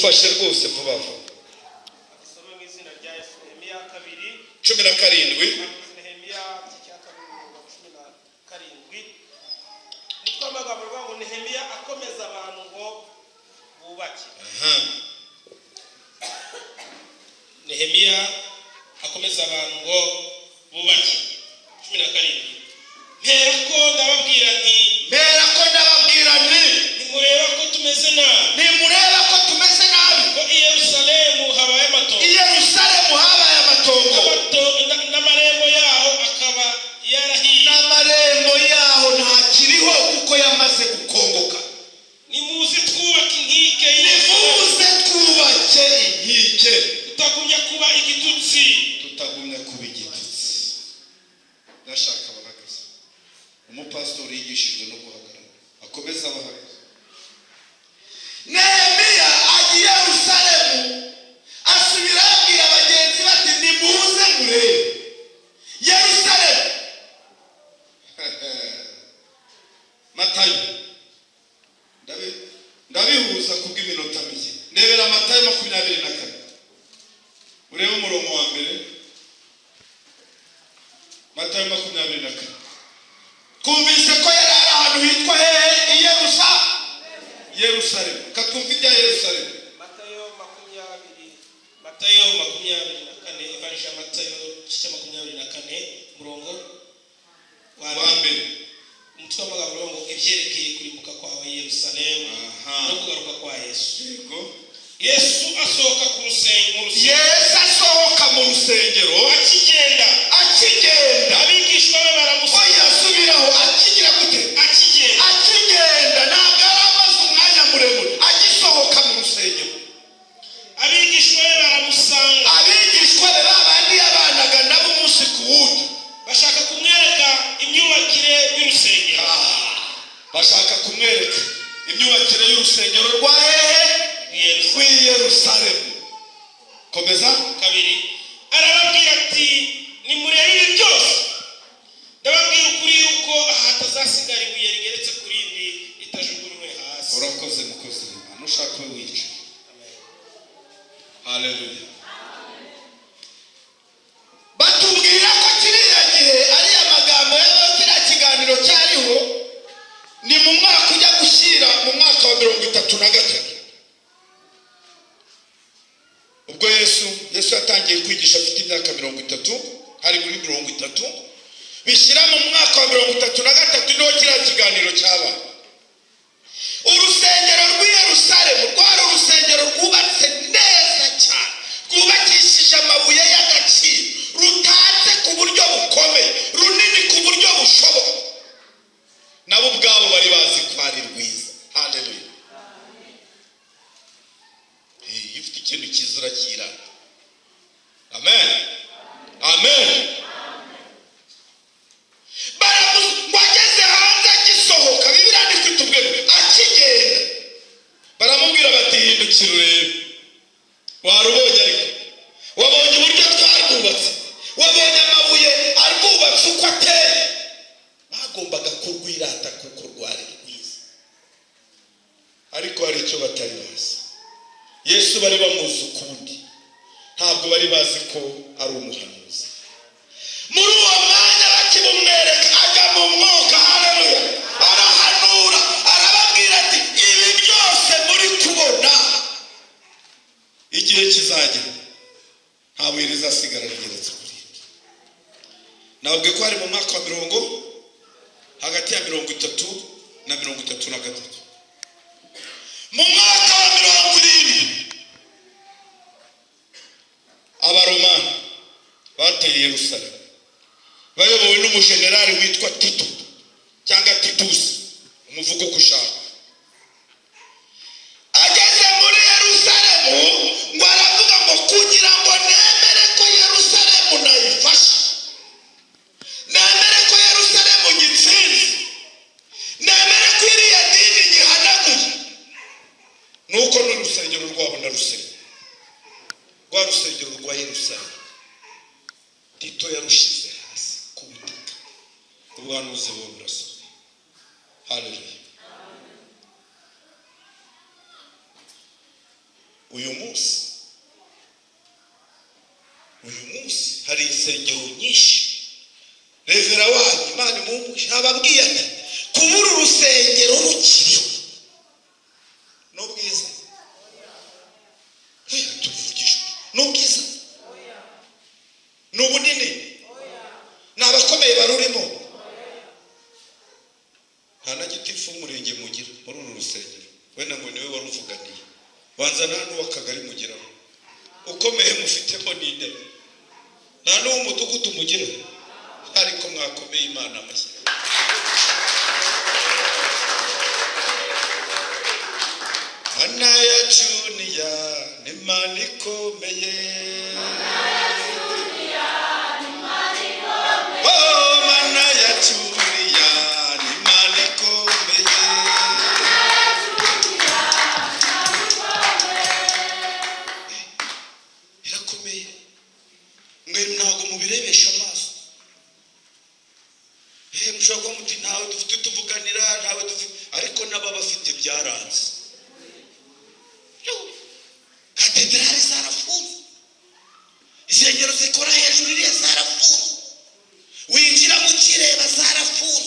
dufashe rwose vuba vuba. Asome mu izina rya Yesu. Nehemiya 2:17. Nehemiya cyaka 17. Nitwa amagambo ngo Nehemiya akomeza abantu ngo bubake. Nehemiya akomeza abantu ngo bubake. 17. Mperako ndababwira nti nimureba ko tumeze nabi. Ko i Yerusalemu habaye amatongo. N'amarembo yaho akaba yarahiye. N'amarembo yaho ntakiriho kuko yamaze gukongoka. Nimuze twubake inkike. Tutagumya kuba igitutsi. Ndashaka abahagaze. Umupastori yigishijwe no guhagarara. Akomeza abahagaze. Nehemiya agiye Yerusalemu asubira abwira abagenzi bati nimuze murebe Yerusalemu. Matayo ndabihuza kubw'iminota mike. Ndebera Matayo 24. Urebe umurongo wa mbere. Matayo 24. Kumvise ko yari ahantu hitwa Yerusalemu. Katumva ibya Yerusalemu. Matayo 24. Evangelist Matayo 24 murongo wa mbere. Umutwe w'amagambo ngo ibyerekeye kurimbuka kwa Yerusalemu no kugaruka kwa Yesu. Yesu asohoka mu rusengero. Akigenda abigishwa be baramusubiraho. Akigenda ntabwo amaze umwanya muremure agisohoka mu rusengero. Abigishwa be baramusanga. Abigishwa be babandi yabanaga nabo umunsi ku wundi bashaka kumwereka imyubakire y'urusengero. Bashaka kumwereka imyubakire y'urusengero rwa Yerusalemu. Komeza. 2. Arababwira ati nimurebe ibi byose. Ndababwira ukuri yuko hatazasigara ibuye rigeretse ku rindi ritajugunywe hasi. Urakoze mukozi w'Imana. Ushaka wica. Haleluya. Batubwira ko kiriya gihe ari amagambo y'ikiriya kiganiro cyariho ni mu mwaka ujya gushyira mu mwaka wa 33. Ubwo Yesu yatangiye kwigisha afite imyaka 30, hari muri 30. Bishyira mu mwaka wa 33 niho kiriya kiganiro cyaba. Urusengero rw'i Yerusalemu rwari urusengero rwubatse neza cyane, rwubakishije amabuye y'agaciro, rutatse ku buryo bukomeye, runini ku buryo bushoboka. Nabo ubwabo bari bazi ko ari rwiza. Haleluya. Ifite ikintu kizura kira. Amen. Bageze hanze agisohoka. Bibiliya ni kwitubwira akigenda. Baramubwira bati hindukira urebe. Warubonye ariko. Wabonye uburyo twarwubatse. Wabonye amabuye arwubatse uko ateye. Bagombaga kurwirata kuko rwari rwiza. Ariko hari icyo batari bazi. Yesu bari bamuzi ukundi. Ntabwo bari bazi ko ari umuhanuzi. Muri uwo mwanya bakimumwereka ajya mu mwuka. Haleluya. Arahanura. Arababwira ati ibi byose muri kubona igihe kizagera nta buye rizasigara rigeretse kuri rindi. Nababwiye ko hari mu mwaka wa hagati ya 30 na 33. Mu mwaka wa 70 Abaromani bateye Yerusalemu bayobowe n'umujenerali witwa Tito cyangwa Titus, umuvugo kushaka. Ageze muri Yerusalemu ngo aravuga ngo kugira ngo nemere ko Yerusalemu nayifashe, nemere ko Yerusalemu gitsinze, nemere ko iriya dini gihanaguye, nuko n'urusengero rwabo ndarusenya. Rwa rusengero rwa Yerusalemu Tito yarushize hasi ku butaka. Ubuhanuzi burasohoye. Haleluya. uyu munsi hari insengero nyinshi. Revera wanyu Imana imumugishe ababwiye ati kubura urusengero rukiriho n'ubwiza. Tuvugisha n'ubwiza n'ubunini n'abakomeye barurimo. Nta na gitifu w'umurenge mugira muri uru rusengero, wenda ngo niwe waruvuganiye. Wanza nta n'uw'akagari mugiraho, ukomeye mufitemo n'intebe, nta n'uw'umudugudu mugira, ariko mwakomeye Imana amashyi. Mana yacu niya n'Imana ikomeye, oh Mana yacu niya n'Imana ikomeye, irakomeye mwe ntabwo mubirebesha amaso. Mushobora muti ntawe dufite tuvuganira, ntawe dufite, ariko n'ababafite byaranze. Katedrali zarafunze, insengero zikora hejuru iriya zarafunze, winjira mu kireba zarafunze.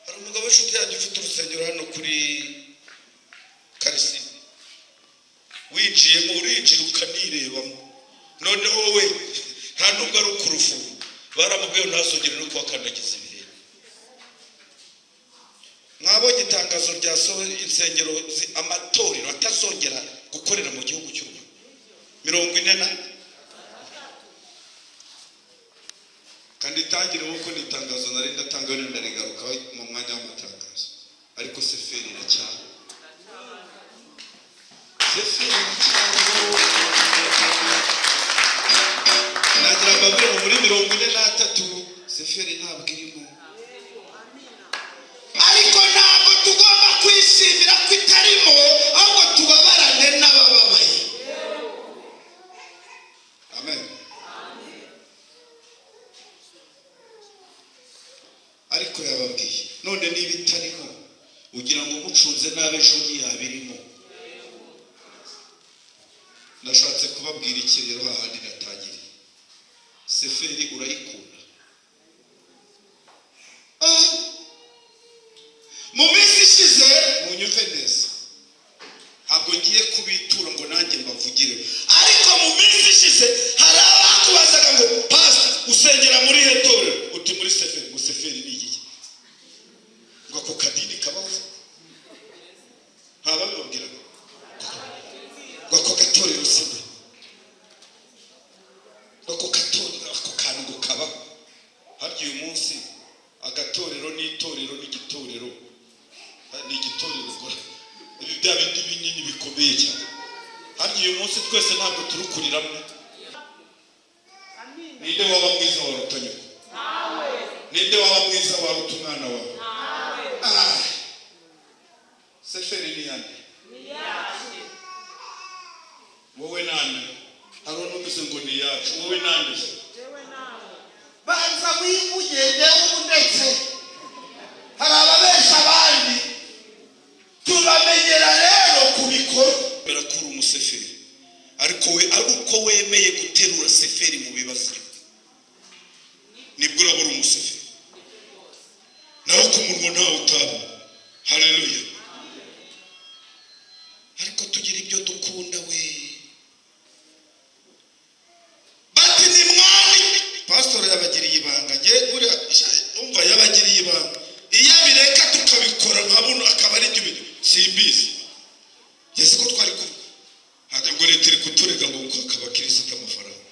Hari umugabo w'inshuti yanjye ufite urusengero hano kuri Karisini, winjiyemo urinjira ukanirebamo, noneho wowe nta nubwo ari ukurufu, baramubwiye ntazongere no kubakandagiza ibirenge. Mwabonye itangazo ryasohoye insengero amatorero atazongera gukorera mu gihugu cy'u Rwanda 40 kandi itangire uko nitangazo nari ndatanga none ndarigaruka mu mwanya w'amatangazo, ariko seferi iracyari nagira babure muri 43 seferi ntabwo irimo. Ariko ntabwo tugomba kwishimira ko itarimo, ahubwo tubabarane n'abababaye. Amen. Ariko yababwiye none niba itarimo ugira ngo mucunze n'abejo ntiyabirimo. Nashatse kubabwira iki rero hahandi natangiriye. Seferi urayikunda. Mu minsi ishize munyumve neza, ntabwo ngiye kubitura ngo nanjye mbavugire, ariko mu minsi ishize hari abakubazaga ngo pastor usengera muri hetore, uti muri seferi. Ngo seferi ni iki? Ngo ako kadini kabaho? Ntababibabwira ngo ako gatorero simbe, ako gatorero ako kantu ngo kabaho. Harya uyu munsi agatorero n'itorero n'igitorero ni igitorero ngo bya bindi binini bikomeye cyane. Harya uyu munsi twese ntabwo turukuriramo. Ninde waba mwiza wa rutanyuko? Ninde waba mwiza wa rutumwana wawe? Seferi ni yande? Wowe nande? Haro numvise ngo ni yacu. Wowe nande se? Banza wivugende ndetse hari ababesha abandi, turamenyera rero kubikora. Berakura umuseferi, ariko we ari uko wemeye guterura seferi mu bibazo nibwo urabura umuseferi, naho ku munwa ntawe utaba. Haleluya. Ariko tugira ibyo dukunda we. Bati ni mwani pastor yabagiriye ibanga, nge uri umva yabagiriye ibanga. Iyo bireka tukabikora nkabuno akaba ari byo simbizi. Yese ko twari ku hajya ngo leta iri kuturega ngo akaba kirisita amafaranga.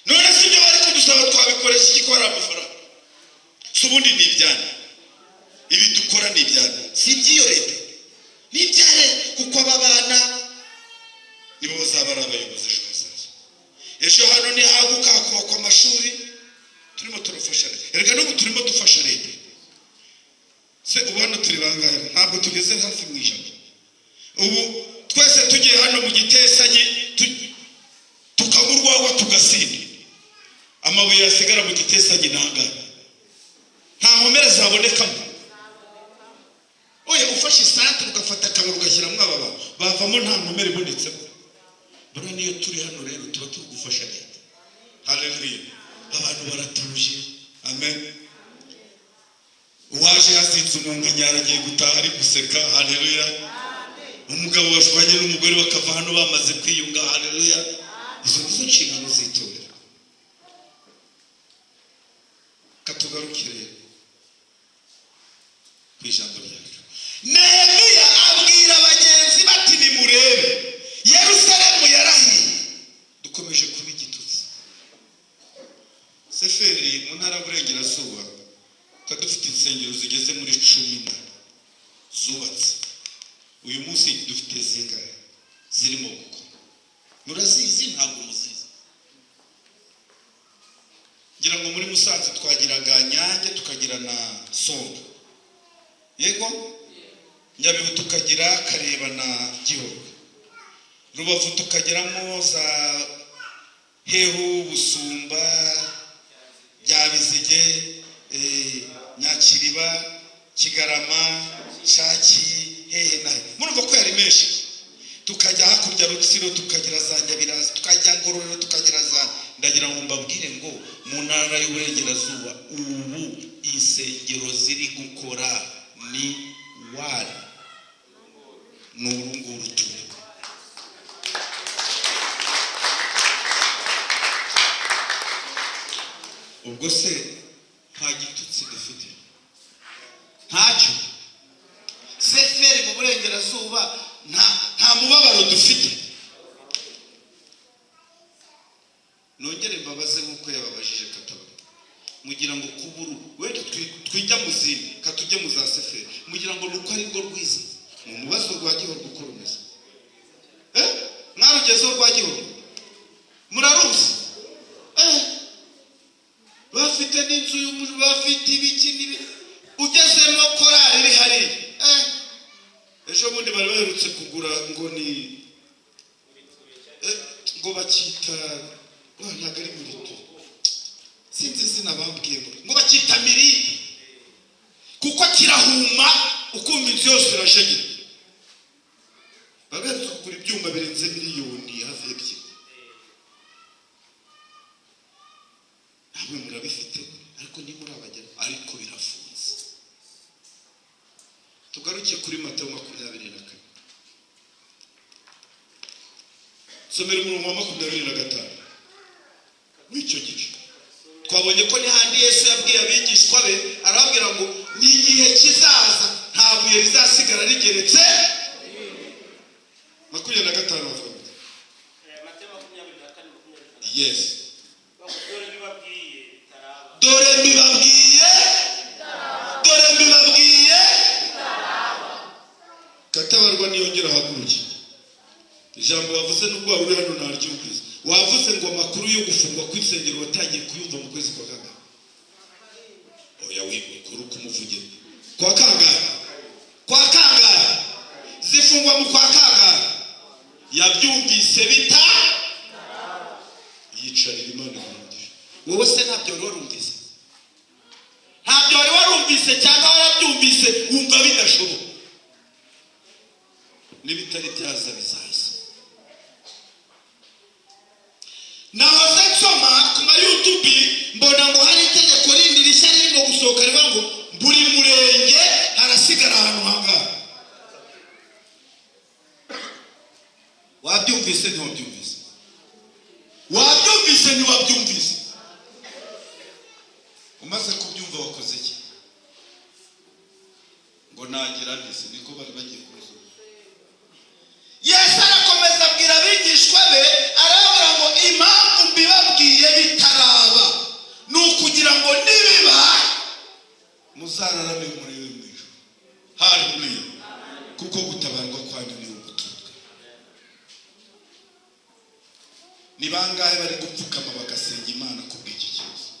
None si byo bari kudusaba twabikoresha iki ko ari amafaranga? Subundi ni ibyana. Ibi dukora ni ibyana. Si ibyo leta. Ni ibyare kuko ababana nibo bazaba ari abayobozi ejo hazaza. Ejo hano ni haguka kwa amashuri turimo turafasha leta. Erega n'ubu turimo dufasha leta. Se ubona turi bangahe? Ntabwo tugeze hafi mu ijana. Ubu twese tugiye hano mu Gitesanyi tukagurwaho tugasinda. Amabuye yasigara mu Gitesanyi nanga. Nta nkomere zabonekamo. Oya ufashe isante ugafata akamaro ugashyiramo ababa bavamo nta numero ibonetsemo. Buriya niyo turi hano rero tuba turi gufasha leta. Haleluya. Abantu baratuje. Amen. Uwaje yasinze umunkanyara agiye gutaha ari guseka. Haleluya. Umugabo washwanye n'umugore bakava hano bamaze kwiyunga. Haleluya. Izo nizo nshingano z'itorero. Katugarukire ku ijambo ryacu. Nehemiya abwira abagenzi bati nimurebe Yerusalemu yarahiye. Dukomeje kuba igitutsi. Seferi mu ntara y'Uburengerazuba dufite insengero zigeze muri 10 zubatse. Uyu munsi dufite zingahe zirimo gukora? Murazizi ntabwo muzizi? Ngira ngo muri Musanze twagiraga Nyange tukagira na Songa. Yego? Nyabihu tukagira Kareba na Gihorwe. Rubavu tukagiramo za Hehu, Busumba, Byabizige, Nyakiriba, Kigarama, Shaki, hehe nahe. Murumva ko yari menshi. Tukajya hakurya Rutsiro tukagira za Nyabirazi, tukajya Ngororero tukagira za ndagira ngo mbabwire ngo mu ntara y'Uburengerazuba ubu insengero ziri gukora ni wari n'urunguru turi. Ubwo se nta gitutsi dufite? Ntacyo. Seferi mu Burengerazuba nta mubabaro dufite. Nongere mbabaze nkuko yababajije Kataba. Mugira ngo kuburu wenda twijya mu zindi katujye mu za Seferi. Mugira ngo nuko ari rwo rwiza. Mu mubazo rwa Gihorwe ukoromeza. Mwarugezeho rwa Gihorwe? Muraruzi? Bafite n'inzu y'umuntu, bafite ibiki n'ibi. Ugezemo korari iri hariya. Ejo bundi bari baherutse kugura ngo ni ngo bakita ntabwo ari milito. Sinzi izina bambwiye ngo bakita mirire. Kuko kirahuma ukumva inzu yose irashegera. Baberetse kugura ibyuma birenze miliyoni hafi ebyiri. Namwe murabifite ariko ni muri abagera ariko birafunze. Tugarukiye kuri Matayo 24. Somera umurongo wa 25. W'icyo gice twabonye ko ni handi Yesu yabwiye abigishwa be arababwira ngo ni igihe kizaza nta buye rizasigara rigeretse. 25 bavuga. Matayo 24. Yes. Dore mbibabwiye Katabarwa niyongera haguruki. Ijambo wavuze n'ubwo wari hano naryumvise. Wavuze ngo amakuru yo gufungwa kw'isengero watangiye kuyumva mu kwezi kwa kangahe? Oya wikuru kumuvugira. Kwa kangahe? Zifungwa mu kwa kangahe? Yabyumvise bita yicarira Imana y'umugisha. Wowe se ntabyo warumvise? Ntabyo wari warumvise cyangwa warabyumvise wumva bidashoboka? N'ibitari byaza bizaza. Nahoze nsoma ku ma YouTube mbona ngo hari itegeko rindi rishya ririmo gusohoka rivuga ngo buri murenge harasigara ahantu hangahe. Wabyumvise ntiwabyumvise? Wabyumvise ntiwabyumvise? Umaze kubyumva wakoze iki? Ngo nagira nise niko bari bagiye kuzuza. Yesu arakomeza abwira abigishwa be arababwira ngo impamvu mbibabwiye bitaraba ni ukugira ngo nibiba muzararame muri we mwijuru. Haleluya. Kuko gutabarwa kwanyu ni ugutuka. Ni bangahe bari gupfukama bagasenga Imana kubw'iki kibazo?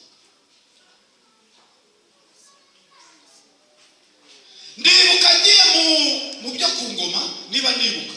Ndibuka ngiye mu byo ku ngoma niba nibuka